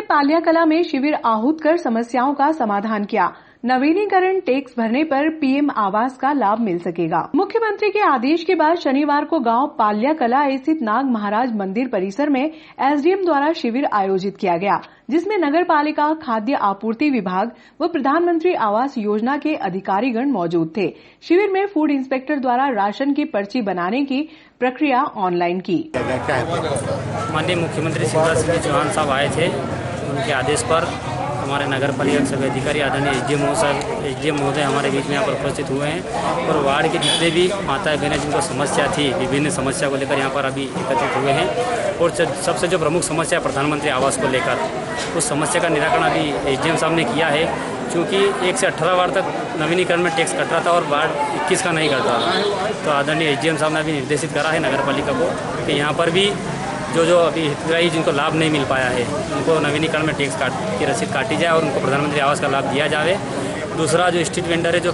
पाल्या कला में शिविर आहूत कर समस्याओं का समाधान किया। नवीनीकरण टैक्स भरने पर पीएम आवास का लाभ मिल सकेगा। मुख्यमंत्री के आदेश के बाद शनिवार को गांव पाल्या कला स्थित नाग महाराज मंदिर परिसर में एसडीएम द्वारा शिविर आयोजित किया गया, जिसमें नगर पालिका, खाद्य आपूर्ति विभाग व प्रधानमंत्री आवास योजना के अधिकारीगण मौजूद थे। शिविर में फूड इंस्पेक्टर द्वारा राशन की पर्ची बनाने की प्रक्रिया ऑनलाइन की। माननीय मुख्यमंत्री शिवराज सिंह चौहान साहब आए थे, उनके आदेश पर हमारे नगर पालिका के सभी अधिकारी आदरणीय एसडीएम महोदय हमारे बीच में यहाँ पर उपस्थित हुए हैं और वार्ड के जितने भी माताएं बहनें जिनको समस्या थी, विभिन्न समस्या को लेकर यहाँ पर अभी एकत्रित हुए हैं। और सबसे जो प्रमुख समस्या है प्रधानमंत्री आवास को लेकर, उस समस्या का निराकरण अभी एसडीएम साहब ने किया है। क्योंकि 1 से 18 वार्ड तक नवीनीकरण में टैक्स कट रहा था और वार्ड 21 का नहीं कटता था, तो आदरणीय एसडीएम साहब ने अभी निर्देशित करा है नगर पालिका को कि यहाँ पर भी जो अभी हितग्राही जिनको लाभ नहीं मिल पाया है, उनको नवीनीकरण में टैक्स की रसीद काटी जाए और उनको प्रधानमंत्री आवास का लाभ दिया जाए। दूसरा, जो स्ट्रीट वेंडर है, जो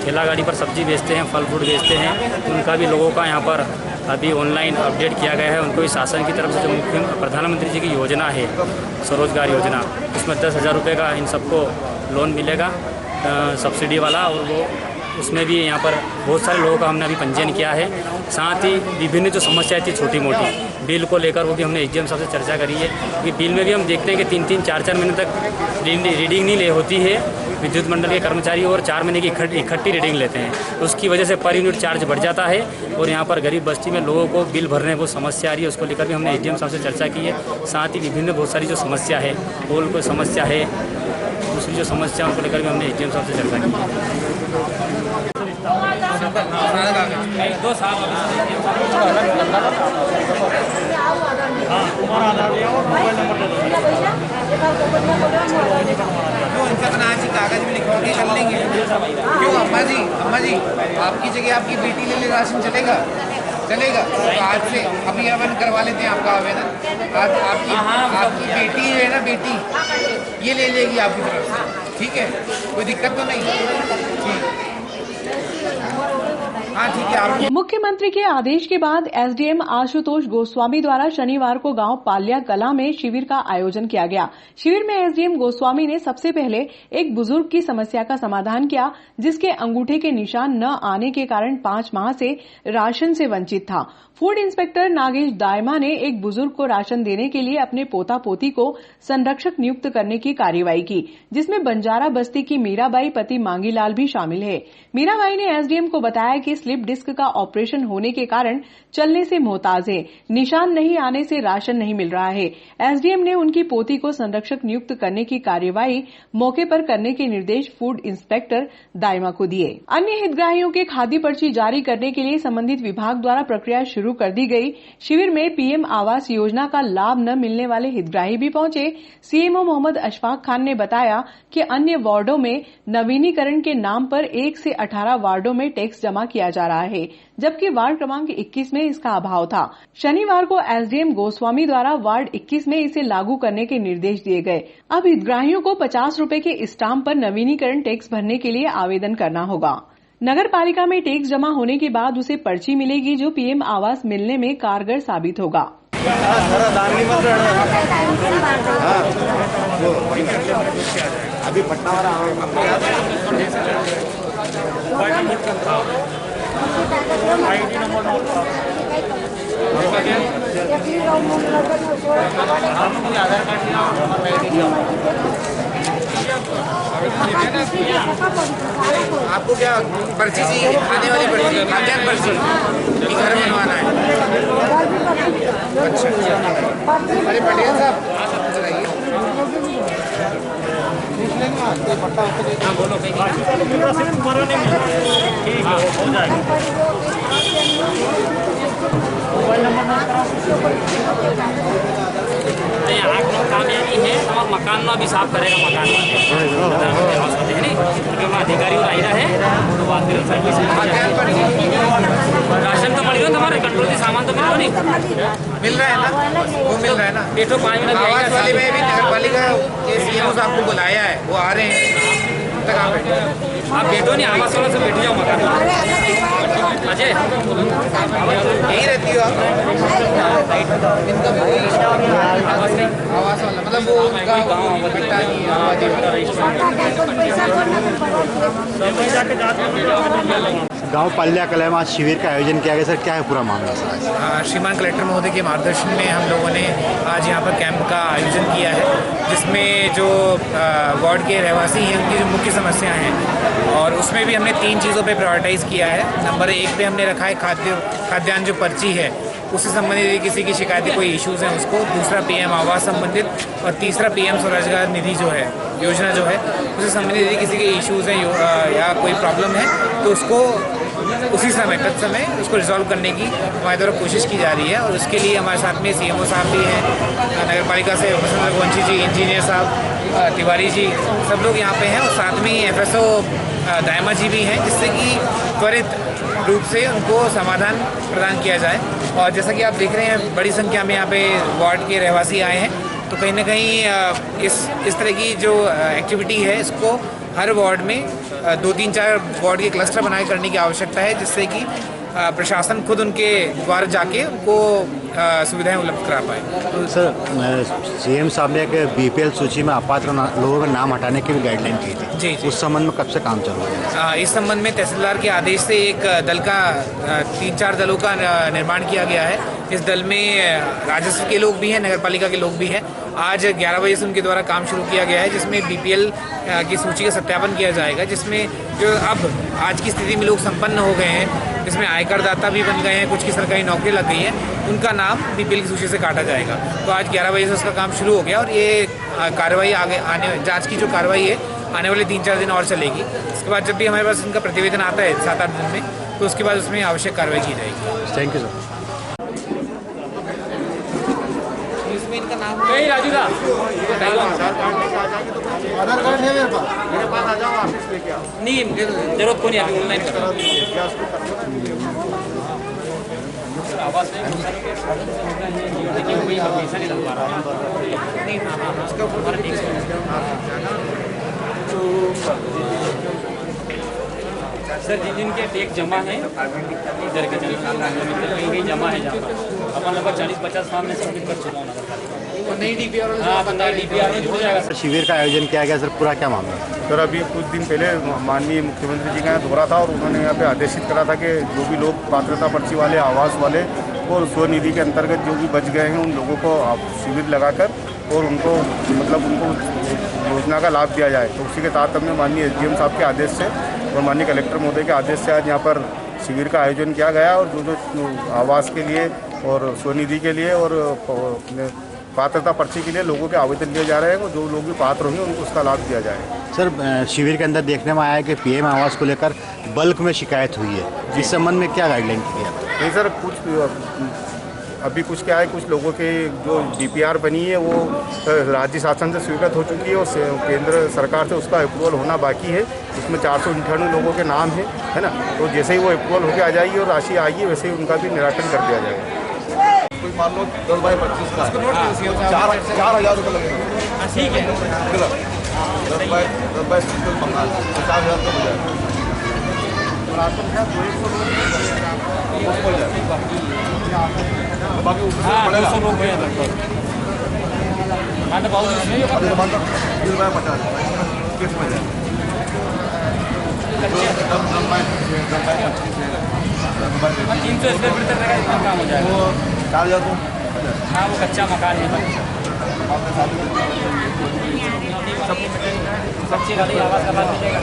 ठेला गाड़ी पर सब्जी बेचते हैं, फल फ्रूट बेचते हैं, उनका भी लोगों का यहाँ पर अभी ऑनलाइन अपडेट किया गया है। उनको भी शासन की तरफ से जो मुख्य प्रधानमंत्री जी की योजना है, स्वरोजगार योजना, उसमें 10,000 रुपये का इन सबको लोन मिलेगा सब्सिडी वाला, और वो उसमें भी यहाँ पर बहुत सारे लोगों का हमने अभी पंजीयन किया है। साथ ही विभिन्न जो समस्याएं थी छोटी मोटी बिल को लेकर, वो भी हमने एसडीएम साहब से चर्चा करी है कि बिल में भी हम देखते हैं कि 3-3, 4-4 महीने तक रीडिंग नहीं ले होती है। विद्युत मंडल के कर्मचारी और 4 महीने की इकट्ठी रीडिंग लेते हैं, उसकी वजह से पर यूनिट चार्ज बढ़ जाता है और यहाँ पर गरीब बस्ती में लोगों को बिल भरने में बहुत समस्या आ रही है। उसको लेकर भी हमने एसडीएम साहब से चर्चा की है। साथ ही विभिन्न बहुत सारी जो समस्या है, पोल कोई समस्या है, दूसरी जो समस्या उनको लेकर भी हमने एसडीएम साहब से चर्चा की है। कागज में लिखवाओगे कर लेंगे। क्यों अम्मा जी आपकी जगह आपकी बेटी ले ले राशन चलेगा? तो आज से अभी अपन करवा लेते हैं आपका आवेदन। आज आपकी बेटी है ना, बेटी ये ले लेगी आपकी तरफ से, ठीक है? कोई दिक्कत तो नहीं? ठीक, हाँ ठीक है। मुख्यमंत्री के आदेश के बाद एसडीएम आशुतोष गोस्वामी द्वारा शनिवार को गांव पाल्या कला में शिविर का आयोजन किया गया। शिविर में एसडीएम गोस्वामी ने सबसे पहले एक बुजुर्ग की समस्या का समाधान किया, जिसके अंगूठे के निशान न आने के कारण 5 माह से राशन से वंचित था। फूड इंस्पेक्टर नागेश दायमा ने एक बुजुर्ग को राशन देने के लिए अपने पोता पोती को संरक्षक नियुक्त करने की कार्रवाई की, जिसमें बंजारा बस्ती की मीराबाई पति मांगीलाल भी शामिल है। मीराबाई ने एसडीएम को बताया कि स्लिप डिस्क का ऑपरेशन होने के कारण चलने से मोहताज है, निशान नहीं आने से राशन नहीं मिल रहा है। एसडीएम ने उनकी पोती को संरक्षक नियुक्त करने की कार्यवाही मौके पर करने के निर्देश फूड इंस्पेक्टर दायमा को दिए। अन्य हितग्राहियों के खाद्य पर्ची जारी करने के लिए संबंधित विभाग द्वारा प्रक्रिया शुरू कर दी गई। शिविर में पीएम आवास योजना का लाभ न मिलने वाले हितग्राही भी पहुंचे। सीएमओ मोहम्मद अशफाक खान ने बताया कि अन्य वार्डों में नवीनीकरण के नाम पर 1 से 18 वार्डों में टैक्स जमा किया जा रहा है, जबकि वार्ड क्रमांक 21 में इसका अभाव था। शनिवार को एसडीएम गोस्वामी द्वारा वार्ड 21 में इसे लागू करने के निर्देश दिए गए। अब हितग्राहियों को 50 रुपए के स्टाम्प पर नवीनीकरण टैक्स भरने के लिए आवेदन करना होगा। नगर पालिका में टैक्स जमा होने के बाद उसे पर्ची मिलेगी, जो पीएम आवास मिलने में कारगर साबित होगा। अभी पटना वाला आपको क्या पर्ची चाहिए? खाने वाली पर्ची, खाद्यान्न पर्ची कि घर बनवाना है? अच्छा, अरे पटेल साहब चलाइए। हाँ बोलो, हो जाएगा। यहाँ कामयाबी है और मकान में भी साफ करेगा। मकान अधिकारी है राशन तो मिल रहा है, तुम्हारे कंट्रोल के सामान तो मिल रहा है ना, वो मिल रहा है ना। बेटो 5 मिनट आवास वाले में भी नगर पालिका के सीएमओ साहब को बुलाया है, वो आ रहे हैं। तक आप बैठो, आप बैठो नहीं, आवास वालों से बैठ जाओ मकान। अजय यही रहती हो आप? इनका आवास वाला मतलब वो उनका कट्टा नहीं है, गांव पाल्या कला में आज शिविर का आयोजन किया गया। सर क्या है पूरा मामला सर? श्रीमान कलेक्टर महोदय के मार्गदर्शन में हम लोगों ने आज यहाँ पर कैंप का आयोजन किया है, जिसमें जो वार्ड के रहवासी हैं उनकी जो मुख्य समस्याएं हैं, और उसमें भी हमने 3 चीज़ों पे प्रायोरिटाइज़ किया है। नंबर 1 पे हमने रखा है खाद्यान्न जो पर्ची है उससे संबंधित किसी की शिकायती कोई इश्यूज़ हैं उसको, दूसरा PM आवास संबंधित, और तीसरा PM स्वरोजगार निधि जो है योजना जो है उससे संबंधित यदि किसी के इश्यूज़ हैं या कोई प्रॉब्लम है तो उसको उसी समय तत्समय उसको रिजॉल्व करने की हमारे द्वारा कोशिश की जा रही है। और उसके लिए हमारे साथ में CMO साहब भी हैं, नगर पालिका से वसंत रघुवंशी जी, इंजीनियर साहब तिवारी जी, सब लोग यहाँ पे हैं, और साथ में ही FSO दायमा जी भी हैं, जिससे कि त्वरित रूप से उनको समाधान प्रदान किया जाए। और जैसा कि आप देख रहे हैं बड़ी संख्या में यहाँ पे वार्ड के रहवासी आए हैं, तो कहीं ना कहीं इस तरह की जो एक्टिविटी है इसको हर वार्ड में 2-3-4 वार्ड के क्लस्टर बनाए करने की आवश्यकता है, जिससे कि प्रशासन खुद उनके द्वार जाके उनको सुविधाएं उपलब्ध करा पाए। तो सर CM साहब ने एक BPL सूची में अपात्र लोगों का नाम हटाने की भी गाइडलाइन की थी। जी। उस संबंध में कब से काम चल रहा है? इस संबंध में तहसीलदार के आदेश से एक दल का 3-4 दलों का निर्माण किया गया है। इस दल में राजस्व के लोग भी हैं, नगर पालिका के लोग भी हैं। आज 11 बजे से उनके द्वारा काम शुरू किया गया है, जिसमें BPL की सूची का सत्यापन किया जाएगा, जिसमें जो अब आज की स्थिति में लोग संपन्न हो गए हैं, जिसमें आयकर दाता भी बन गए हैं, कुछ की सरकारी नौकरी लग गई है, उनका नाम BPL की सूची से काटा जाएगा। तो आज 11 बजे से उसका काम शुरू हो गया, और ये कार्रवाई आगे जांच की जो कार्रवाई है आने वाले 3-4 दिन और चलेगी। इसके बाद जब भी हमारे पास इनका प्रतिवेदन आता है 7-8 दिन में, तो उसके बाद उसमें आवश्यक कार्रवाई की जाएगी। Thank you sir. इसमें इनका नाम राजू दा आधार कार्ड है मेरे पास आ जाओ ऑफिस लेके आओ। नहीं जरूरत को नहीं, अभी ऑनलाइन करो। आवास सर जिनके टैक्स जमा है इधर के कहीं जमा है, जहाँ पर अपन लगभग 40-50 फॉर्म में सबमिट कर चुका हूँ नगर पालिका। नई DPR में जुड़ जाएगा। शिविर का आयोजन किया गया सर, पूरा क्या मामला? सर अभी कुछ दिन पहले माननीय मुख्यमंत्री जी का यहाँ दौरा था, और उन्होंने यहाँ पे आदेशित करा था कि जो भी लोग पात्रता पर्ची वाले, आवास वाले और स्वनिधि के अंतर्गत जो भी बच गए हैं उन लोगों को शिविर लगाकर और उनको मतलब उनको योजना का लाभ दिया जाए। तो उसी के तारतम्य माननीय SDM साहब के आदेश से और माननीय कलेक्टर महोदय के आदेश से आज यहाँ पर शिविर का आयोजन किया गया, और जो आवास के लिए और स्वनिधि के लिए और पात्रता पर्ची के लिए लोगों के आवेदन लिए जा रहे हैं, जो लोग भी पात्र होंगे उनको उसका लाभ दिया जाए। सर शिविर के अंदर देखने में आया है कि PM आवास को लेकर बल्क में शिकायत हुई है, इस संबंध में क्या गाइडलाइन की है? नहीं सर, अभी कुछ क्या है, कुछ लोगों के जो DPR बनी है वो राज्य शासन से स्वीकृत हो चुकी है, और केंद्र सरकार से उसका अप्रूवल होना बाकी है। उसमें 498 लोगों के नाम है ना, तो जैसे ही वो अप्रूवल होकर आ जाएगी और राशि आएगी वैसे ही उनका भी निराकरण कर दिया जाएगा। कोई मान लो 10/25 का 4,000 रुपये लगेगा। ठीक है, 10/30 50,000 का हो जाएगा। बाकी हाँ 200 लोग हैं लगभग। हाँ तो बहुत इसमें 20/50 केस में जाए। 300 स्क्वायर फीट तक इतना काम हो जाएगा। वो 4,000 को हाँ वो कच्चा मकान है, सबसे ज़्यादा आवास का लाभ मिलेगा।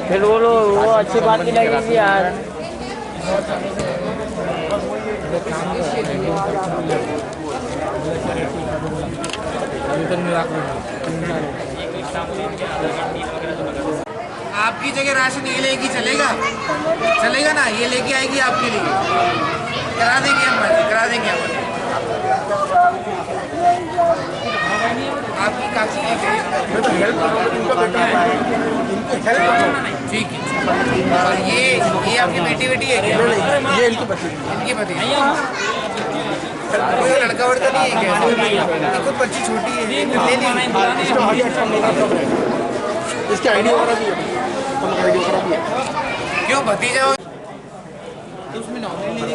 फिर वो अच्छी बात नहीं लगेगी यार। आपकी जगह राशन ये लेगी चलेगा ना, ये लेके आएगी आपके लिए, करा देंगे हम, करा देंगे हम। आपकी काफी ठीक है। और ये आपकी बेटी है क्या? ये इनकी पति है। कोई लड़का वड़का नहीं है क्या? कोई पर्ची छोटी है ले ली। इसके आईडी वगैरह भी है, आईडी वगैरह भी है। क्यों भतीजा हो? तो उसमें नॉमिनी नहीं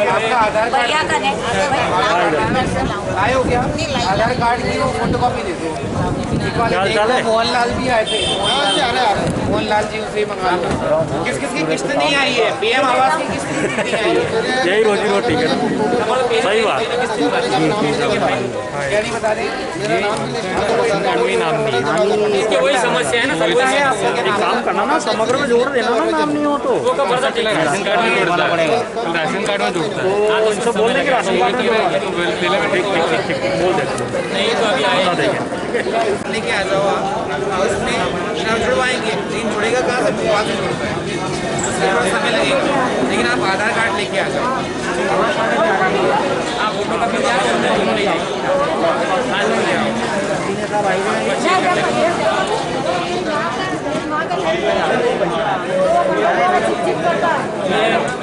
आपका आधार कार्ड आए हो क्या? आधार कार्ड की वो फोटो कॉपी दे दो। मोहनलाल भी आए थे, मोहनलाल जी उसे मंगा लो। किस किस की किस्त नहीं आई है? पीएम आवास की किस्त नहीं आई है। यही रोजी रोटी है, सही बात। क्या नहीं बता रहे? इसकी वही समस्या है ना, सब कुछ है। एक काम करना ना, समग्र में जोड़ देना ना, नाम नहीं हो तो राशन कार्ड में जोड़ता है, राशन कार्ड में जोड़ता है। तो इनसे बोल देंगे राशन कार्ड में जोड़ा ठीक बोल देते नहीं तो अभी आए लेके आ जाओ आप, उसमें नाम जुड़वाएंगे, लेकिन जुड़ेगा कहाँ से? मोबाइल से जुड़ पाएंगे, उसमें थोड़ा समय लगेगा, लेकिन आप आधार कार्ड लेके आ जाओ। आप फोटो का भी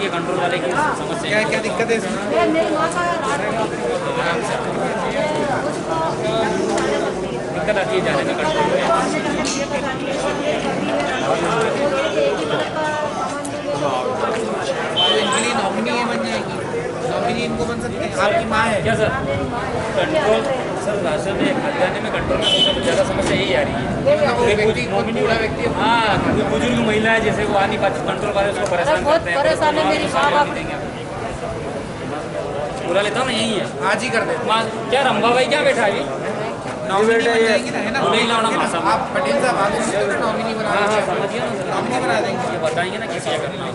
ये कंट्रोल वाले की समस्या क्या क्या दिक्कत है इसमें? दिक्कत आती है जाने में कंट्रोल में। इनके लिए नॉमिनी बन जाएगी, नॉमिनी इनको बन सकते हैं। आपकी माँ है क्या सर? कंट्रोल सर, राशन में खाद्यान्न में कंट्रोल में सबसे ज़्यादा समस्या यही आ रही है। बूढ़ा व्यक्ति हाँ, बुजुर्ग महिला है जैसे वो आ नहीं पाती, कंट्रोल वाले उसको परेशान करते हैं। परेशान है मेरी माँ बाप। बुला लेता हूँ ना, यही है। आज ही कर देते। माँ क्या रंभा भाई क्या बैठा अभी? नॉमिनी बन जाएगी ना, है ना? नहीं लाना मासा। आप पटेल साहब आगे से नॉमिनी बना हाँ हाँ, देंगे, समझिए ना, नॉमिनी बना देंगे। ये बताएंगे ना कैसे करना है।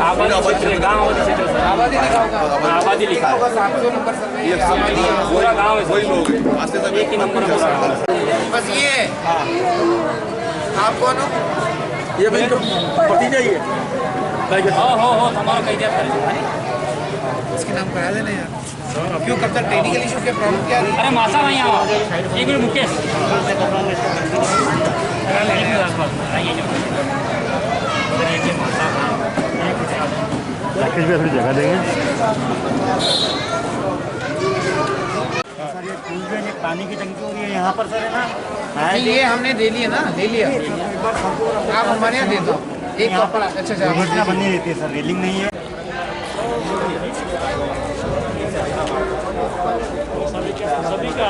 आबादी लिखा होगा, आबादी लिखा होगा, 700 नंबर सर्वे, पूरा गाँव है, वही लोग हैं, आज से सब एक ही नंबर है पूरा गाँव। बस ये है। आप कौन हो? ये भाई तो भतीजा ही है। हो हमारा कही दिया था। इसके नाम करा देना यार। क्यों, कब तक टेक्निकल इशू क्या प्रॉब्लम क्या आ रही है? अरे मासा भाई आओ, एक मिनट मुकेश। राकेश भाई थोड़ी जगह देंगे। सर ये पानी की टंकी हो रही है यहाँ पर सर, है ना? ये हमने दे लिया ना, ले लिया। आप हमारे यहाँ दे दो एक कपड़ा। अच्छा दुर्घटना बनी रहती है सर, रेलिंग नहीं है। सभी का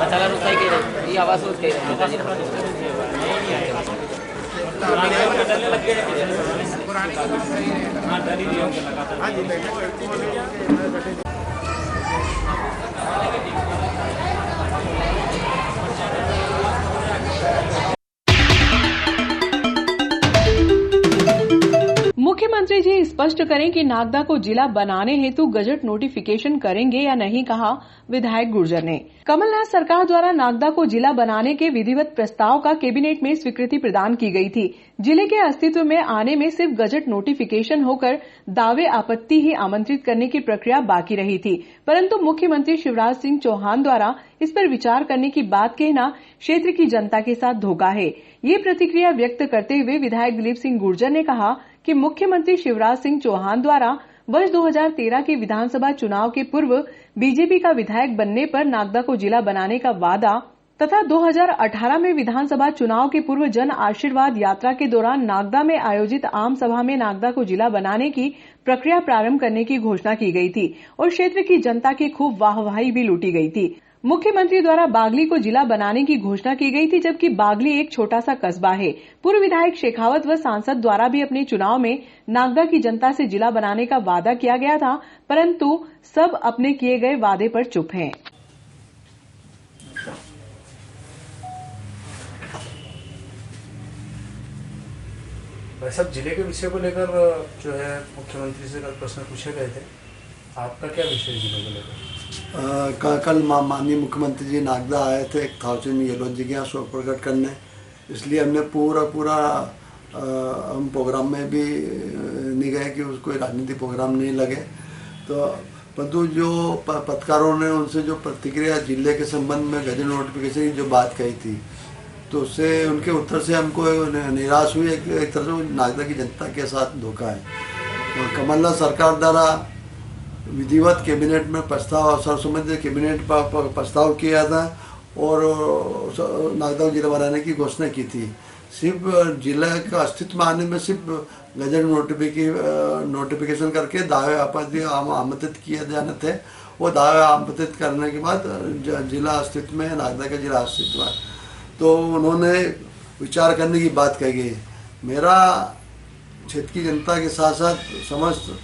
चला रुका ही ये आवाज उठ गई। मुख्यमंत्री जी स्पष्ट करें कि नागदा को जिला बनाने हेतु गजट नोटिफिकेशन करेंगे या नहीं, कहा विधायक गुर्जर ने। कमलनाथ सरकार द्वारा नागदा को जिला बनाने के विधिवत प्रस्ताव का कैबिनेट में स्वीकृति प्रदान की गई थी। जिले के अस्तित्व में आने में सिर्फ गजट नोटिफिकेशन होकर दावे आपत्ति ही आमंत्रित करने की प्रक्रिया बाकी रही थी, परंतु मुख्यमंत्री शिवराज सिंह चौहान द्वारा इस पर विचार करने की बात कहना क्षेत्र की जनता के साथ धोखा है। ये प्रतिक्रिया व्यक्त करते हुए विधायक दिलीप सिंह गुर्जर ने कहा कि मुख्यमंत्री शिवराज सिंह चौहान द्वारा वर्ष 2013 के विधानसभा चुनाव के पूर्व बीजेपी का विधायक बनने पर नागदा को जिला बनाने का वादा तथा 2018 में विधानसभा चुनाव के पूर्व जन आशीर्वाद यात्रा के दौरान नागदा में आयोजित आम सभा में नागदा को जिला बनाने की प्रक्रिया प्रारंभ करने की घोषणा की गई थी और क्षेत्र की जनता की खूब वाहवाही भी लूटी गई थी। मुख्यमंत्री द्वारा बागली को जिला बनाने की घोषणा की गई थी, जबकि बागली एक छोटा सा कस्बा है। पूर्व विधायक शेखावत व सांसद द्वारा भी अपने चुनाव में नागदा की जनता से जिला बनाने का वादा किया गया था, परंतु सब अपने किए गए वादे पर चुप हैं। भाई साहब, जिले के विषय को लेकर जो है मुख्यमंत्री से कल प्रश्न पूछे गए थे, आपका क्या विषय जिले को लेकर? कल माननीय मुख्यमंत्री जी नागदा आए थे 1000 येलो जिज्ञासा प्रकट करने, इसलिए हमने पूरा हम प्रोग्राम में भी नहीं गए कि उसको राजनीतिक प्रोग्राम नहीं लगे। तो परंतु जो पत्रकारों ने उनसे जो प्रतिक्रिया जिले के संबंध में गजट नोटिफिकेशन की जो बात कही थी, तो उससे उनके उत्तर से हमको निराश हुई। एक तरह से नागदा की जनता के साथ धोखा है। तो कमलनाथ सरकार द्वारा विधिवत कैबिनेट में प्रस्ताव, सर्वसम्मति कैबिनेट प्रस्ताव किया था और नागदा को जिला बनाने की घोषणा की थी। सिर्फ जिला का अस्तित्व में आने में सिर्फ गजट नोटिफिकेशन करके दावे आपत्ति आमंत्रित किए जाने थे। वो दावे आमंत्रित करने के बाद जिला अस्तित्व में, नागदा का जिला अस्तित्व है, तो उन्होंने विचार करने की बात कही गई। मेरा क्षेत्र की जनता के साथ साथ समस्त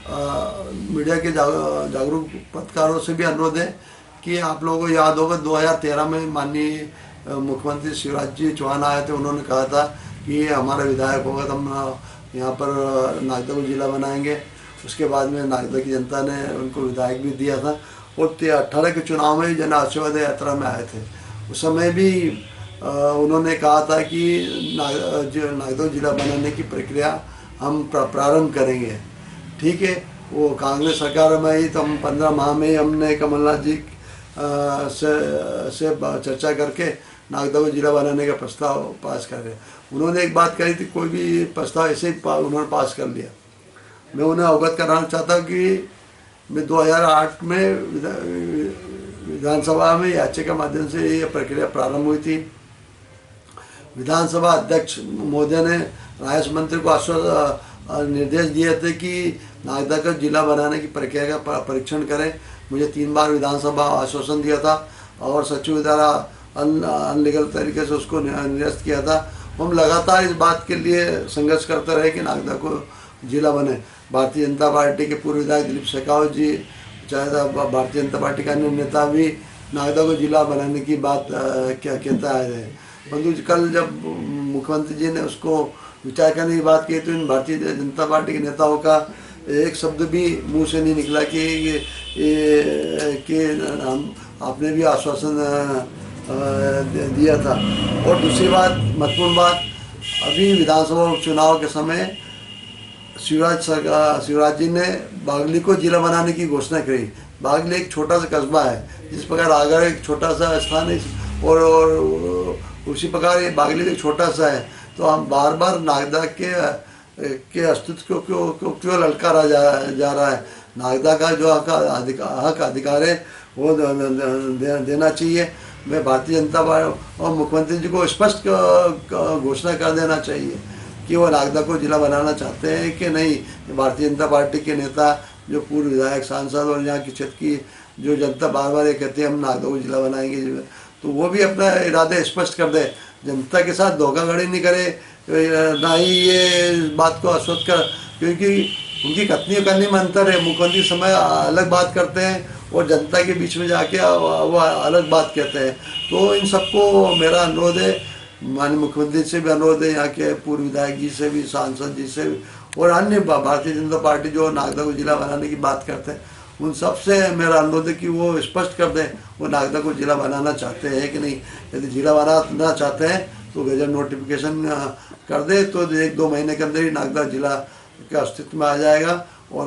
मीडिया के जागरूक पत्रकारों से भी अनुरोध है कि आप लोगों को याद होगा 2013 में माननीय मुख्यमंत्री शिवराज जी चौहान आए थे। उन्होंने कहा था कि हमारा विधायक होगा तो हम यहाँ पर नागदा को जिला बनाएंगे। उसके बाद में नागदा की जनता ने उनको विधायक भी दिया था और 18 के चुनाव में जन आशीर्वाद यात्रा में आए थे। उस समय भी उन्होंने कहा था कि नागदा जिला बनाने की प्रक्रिया हम प्रारंभ करेंगे। ठीक है, वो कांग्रेस सरकार में ही तो हम 15 माह में ही हमने कमलनाथ जी से चर्चा करके नागदा को जिला बनाने का प्रस्ताव पास कर रहे। उन्होंने एक बात कही थी, कोई भी प्रस्ताव ऐसे ही उन्होंने पास कर लिया। मैं उन्हें अवगत कराना चाहता हूँ कि मैं 2008 में विधानसभा में याचिका के माध्यम से ये प्रक्रिया प्रारंभ हुई थी। विधानसभा अध्यक्ष महोदय ने राजस्व मंत्री को निर्देश दिए थे कि नागदा का जिला बनाने की प्रक्रिया का परीक्षण करें। मुझे 3 बार विधानसभा आश्वासन दिया था और सचिव द्वारा अनलीगल तरीके से उसको निरस्त किया था। हम लगातार इस बात के लिए संघर्ष करते रहे कि नागदा को जिला बने। भारतीय जनता पार्टी के पूर्व विधायक दिलीप शेखावत जी, चाहे भारतीय जनता पार्टी का अन्य नेता भी नागदा को जिला बनाने की बात क्या कहता है। परंतु कल जब मुख्यमंत्री जी ने उसको विचार करने की बात की तो इन भारतीय जनता पार्टी के नेताओं का एक शब्द भी मुंह से नहीं निकला कि हम आपने भी आश्वासन दिया था। और दूसरी बात, महत्वपूर्ण बात, अभी विधानसभा उपचुनाव के समय शिवराज जी ने बागली को जिला बनाने की घोषणा करी। बागली एक छोटा सा कस्बा है, जिस प्रकार आगरा एक छोटा सा स्थान है और उसी प्रकार ये बागली एक छोटा सा है। तो हम बार बार नागदा के अस्तित्व को क्यों ललकारा जा रहा है। नागदा का जो हक अधिकार है वो देना चाहिए। मैं भारतीय जनता पार्टी और मुख्यमंत्री जी को स्पष्ट घोषणा कर देना चाहिए कि वो नागदा को जिला बनाना चाहते हैं कि नहीं। भारतीय जनता पार्टी के नेता जो पूर्व विधायक, सांसद और यहाँ की क्षेत्र की जो जनता बार बार ये कहते हैं हम नागदा को जिला बनाएंगे, तो वो भी अपना इरादे स्पष्ट कर दे। जनता के साथ धोखाधड़ी नहीं करे, ना ही ये बात को आश्वस्त कर, क्योंकि उनकी कथनी करने में अंतर है। मुख्यमंत्री समय अलग बात करते हैं और जनता के बीच में जाके वो अलग बात कहते हैं। तो इन सबको मेरा अनुरोध है, माननीय मुख्यमंत्री से भी अनुरोध है, यहाँ के पूर्व विधायक जी से भी, सांसद जी से भी और अन्य भारतीय जनता पार्टी जो नागदा को जिला बनाने की बात करते हैं, उन सबसे मेरा अनुरोध है कि वो स्पष्ट कर दें वो नागदा को जिला बनाना चाहते हैं कि नहीं। यदि जिला बनाना चाहते हैं तो गजट नोटिफिकेशन कर दे तो 1-2 महीने के अंदर ही नागदा जिला के अस्तित्व में आ जाएगा और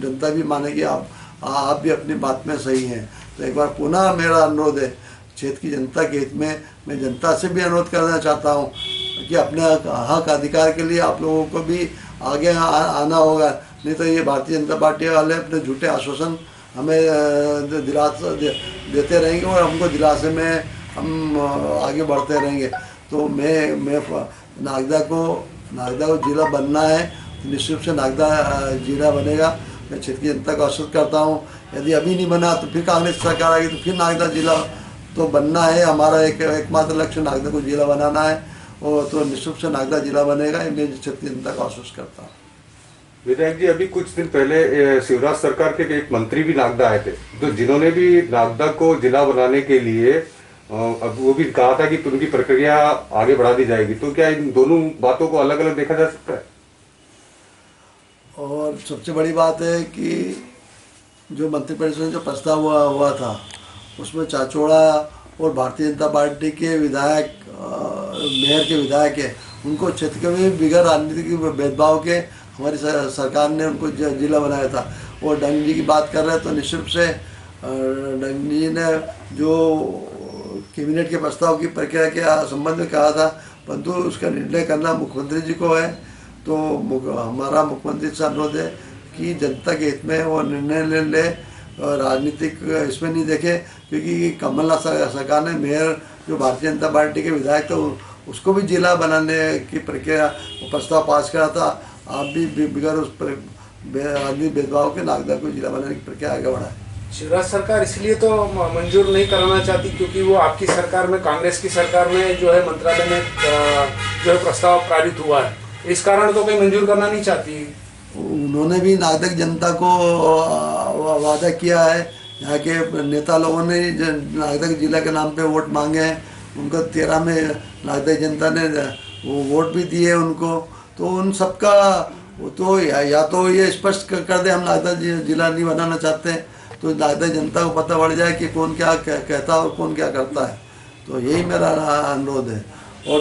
जनता भी मानेगी आप भी अपनी बात में सही हैं। तो एक बार पुनः मेरा अनुरोध है क्षेत्र की जनता के हित में, मैं जनता से भी अनुरोध करना चाहता हूँ कि अपने हक अधिकार के लिए आप लोगों को भी आगे आना होगा। नहीं तो ये भारतीय जनता पार्टी वाले अपने झूठे आश्वासन हमें दिलासा देते रहेंगे और हमको दिलासे में हम आगे बढ़ते रहेंगे। तो मैं नागदा को जिला बनना है तो निश्चित रूप से नागदा जिला बनेगा। मैं क्षेत्र की जनता को आश्वस्त करता हूँ, यदि अभी नहीं बना तो फिर कांग्रेस सरकार आएगी तो फिर नागदा जिला तो बनना है। हमारा एकमात्र लक्ष्य नागदा को जिला बनाना है और तो निश्चित रूप से नागदा जिला बनेगा। मैं क्षेत्र की जनता को आश्वस्त करता हूँ। विधायक जी, अभी कुछ दिन पहले शिवराज सरकार के एक मंत्री भी नागदा आए थे, तो जिन्होंने भी नागदा को जिला बनाने के लिए अब वो भी कहा था कि उनकी प्रक्रिया आगे बढ़ा दी जाएगी। तो क्या इन दोनों बातों को अलग अलग देखा जा सकता है? और सबसे बड़ी बात है कि जो मंत्रिपरिषद में जो प्रस्ताव हुआ था उसमें चाचौड़ा और भारतीय जनता पार्टी के विधायक, मेयर के विधायक है, उनको क्षेत्र के में बिगड़ राजनीतिक भेदभाव के हमारी सरकार ने उनको जिला बनाया था। और डंग जी की बात कर रहे हैं तो निश्चित रूप से डंग जी ने जो कैबिनेट के प्रस्ताव की प्रक्रिया के संबंध में कहा था, परंतु उसका निर्णय करना मुख्यमंत्री जी को है। तो हमारा मुख्यमंत्री से अनुरोध है कि जनता के हित में वो निर्णय ले राजनीतिक इसमें नहीं देखे, क्योंकि कमलनाथ सरकार ने मेयर जो भारतीय जनता पार्टी के विधायक थे उसको भी जिला बनाने की प्रक्रिया प्रस्ताव पास करा था। आप भी बिगड़ उस राजनीतिक भेदभाव के नागदा को जिला बनाने की प्रक्रिया आगे बढ़ाए। शिवराज सरकार इसलिए तो मंजूर नहीं कराना चाहती क्योंकि वो आपकी सरकार में, कांग्रेस की सरकार में जो है मंत्रालय में जो है प्रस्ताव पारित हुआ है, इस कारण तो कोई मंजूर करना नहीं चाहती। उन्होंने भी नागदा की जनता को वादा किया है। यहाँ के नेता लोगों ने नागदा के जिला के नाम पे वोट मांगे हैं, उनको 13 में नागदा की जनता ने वो वोट भी दिए उनको। तो उन सबका तो या तो ये स्पष्ट कर दे हम नागदा जिला नहीं बनाना चाहते हैं, तो नागदा जनता को पता पड़ जाए कि कौन क्या कहता है और कौन क्या करता है। तो यही मेरा अनुरोध है। और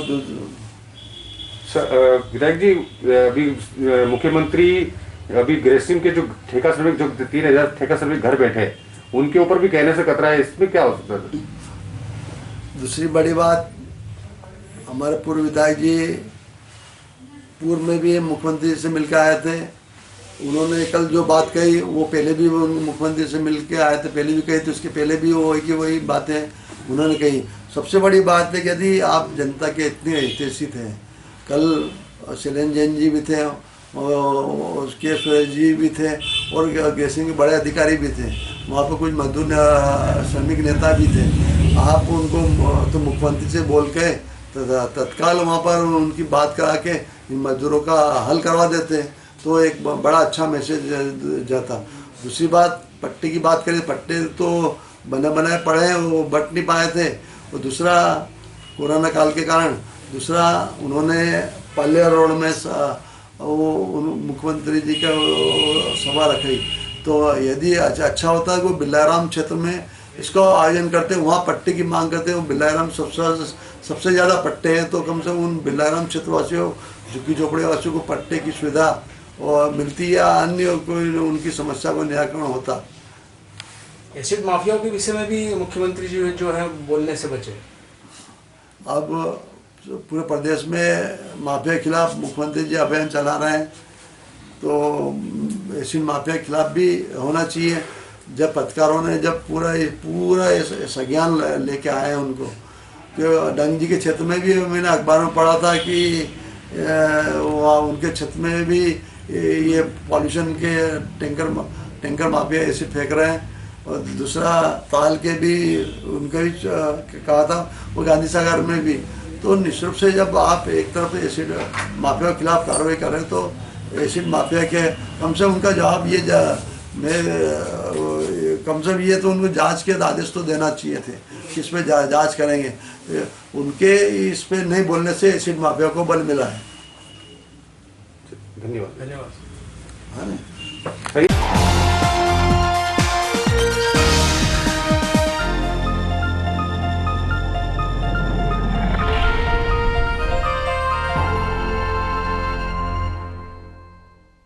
विधायक जी, अभी मुख्यमंत्री अभी ग्रेसिम के जो ठेका श्रमिक जो 3000 ठेका श्रमिक घर बैठे उनके ऊपर भी कहने से कतरा है, इसमें क्या हो सकता है? दूसरी बड़ी बात, हमारे पूर्व विधायक जी पूर्व में भी मुख्यमंत्री से मिलकर आए थे। उन्होंने कल जो बात कही वो पहले भी वो मुख्यमंत्री से मिलकर आए थे, पहले भी कही थी, उसके पहले भी वही बातें उन्होंने कही। सबसे बड़ी बात है कि यदि आप जनता के इतने हितैषी थे, कल शैलेंद्र जैन जी भी थे और उसके सुरेश जी भी थे और गैसिंग के बड़े अधिकारी भी थे, वहाँ पर कुछ मजदूर श्रमिक नेता भी थे। आप उनको तो मुख्यमंत्री से बोल के तत्काल वहाँ पर उनकी बात करा के इन मजदूरों का हल करवा देते तो एक बड़ा अच्छा मैसेज जाता। दूसरी बात, पट्टे की बात करें, पट्टे तो बनाए पड़े हैं, वो बट नहीं पाए थे। और दूसरा, कोरोना काल के कारण दूसरा उन्होंने पालिया रोड में वो मुख्यमंत्री जी का सभा रखी। तो यदि अच्छा होता है वो बिल्लाराम क्षेत्र में इसको आयोजन करते हैं, वहाँ पट्टे की मांग करते हैं। बिल्लाराम सबसे ज़्यादा पट्टे हैं, तो कम से कम उन बिल्लाराम क्षेत्रवासियों, झुग्गी झोपड़ी वासियों को पट्टे की सुविधा और मिलती या अन्य कोई उनकी समस्या को निराकरण होता। एसिड माफियाओं के विषय में भी मुख्यमंत्री जी जो है बोलने से बचे। अब पूरे प्रदेश में माफिया के खिलाफ मुख्यमंत्री जी अभियान चला रहे हैं, तो एसिड माफिया के खिलाफ भी होना चाहिए। जब पत्रकारों ने जब पूरा संज्ञान लेके आए हैं उनको, तो डंग जी के क्षेत्र में भी मैंने अखबार में पढ़ा था कि उनके क्षेत्र में भी ये पॉल्यूशन के टैंकर माफिया एसिड फेंक रहे हैं। और दूसरा, ताल के भी उनका भी कहा था, वो गांधी सागर में भी। तो निश्चित रूप से जब आप एक तरफ एसिड माफिया के खिलाफ कार्रवाई कर रहे हैं तो एसिड माफिया के कम से कम उनका जवाब ये कम से कम ये तो उनको जांच के आदेश तो देना चाहिए थे कि इस पर जांच करेंगे। उनके इस पे नहीं बोलने से एसिड माफिया को बल मिला है। धन्यवाद। धन्यवाद। हाँ।